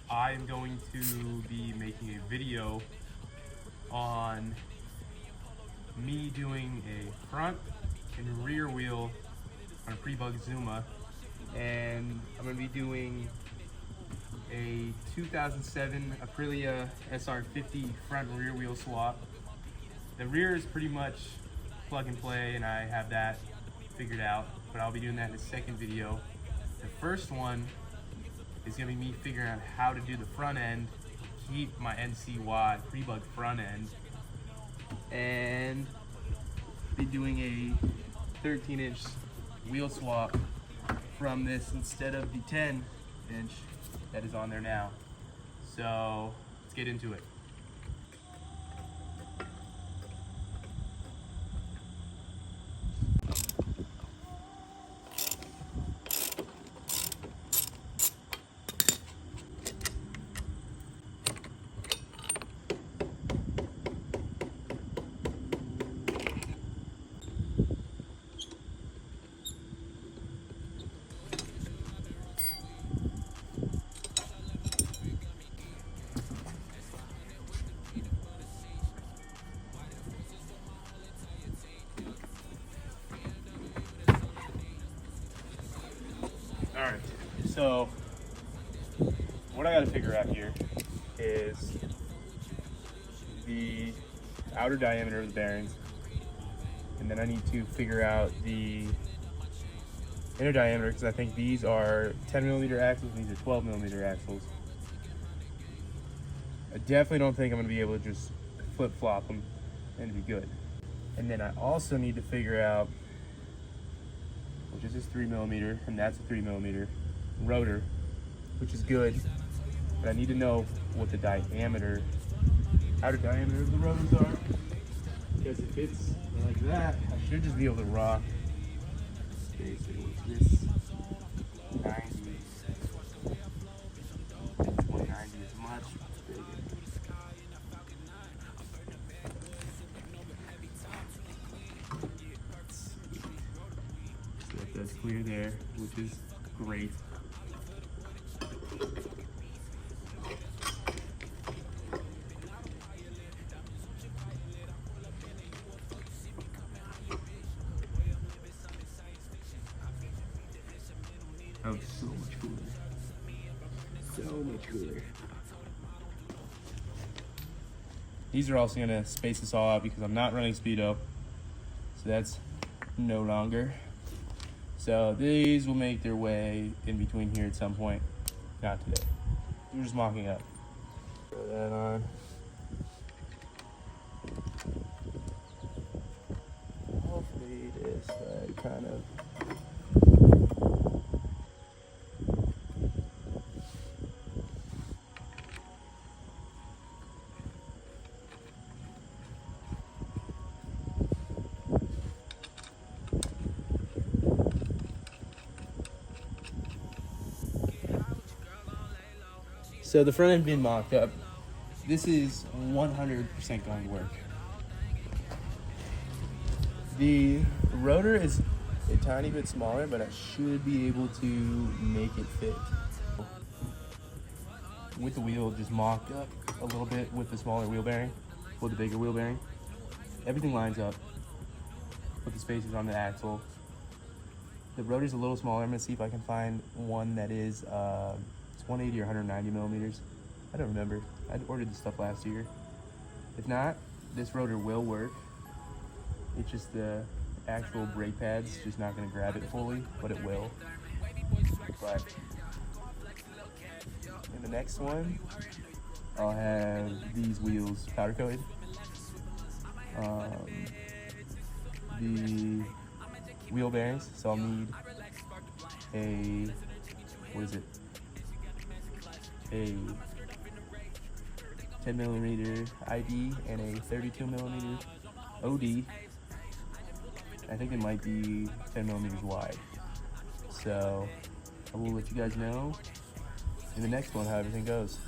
I am going to be making a video on me doing a front and rear wheel on a Prebug Zuma, and I'm going to be doing a 2007 Aprilia sr50 front and rear wheel swap. The rear is pretty much plug and play and I have that figured out, but I'll be doing that in the second video. The first one is going to be me figuring out how to do the front end, keep my NCY Prebug front end, and be doing a 13-inch wheel swap from this instead of the 10-inch that is on there now. So let's get into it. Alright, so what I gotta figure out here is the outer diameter of the bearings, and then I need to figure out the inner diameter, because I think these are 10mm axles and these are 12mm axles. I definitely don't think I'm gonna be able to just flip-flop them and be good. And then I also need to figure out, which is this 3mm, and that's a 3mm rotor, which is good, but I need to know what the diameter, outer diameter of the rotors are, because if it's like that, I should just be able to rock basically this 90, 2090 is much bigger. That's clear there, which is great. Oh, so much cooler. So much cooler. These are also gonna space this all out because I'm not running speedo, so that's no longer. So these will make their way in between here at some point. Not today. We're just mocking up. Throw that on. Hopefully this side kind of. So the front end being mocked up. This is 100% going to work. The rotor is a tiny bit smaller, but I should be able to make it fit. With the wheel just mocked up a little bit with the smaller wheel bearing, with the bigger wheel bearing, everything lines up. Put the spacers on the axle. The rotor's a little smaller. I'm gonna see if I can find one that is 180 or 190 millimeters. I don't remember. I ordered this stuff last year. If not, this rotor will work. It's just the actual brake pad's just not going to grab it fully, but it will. But in the next one, I'll have these wheels powder coated. The wheel bearings, so I'll need a, what is it? A 10mm ID and a 32mm OD. I think it might be 10mm wide. So I will let you guys know in the next one how everything goes.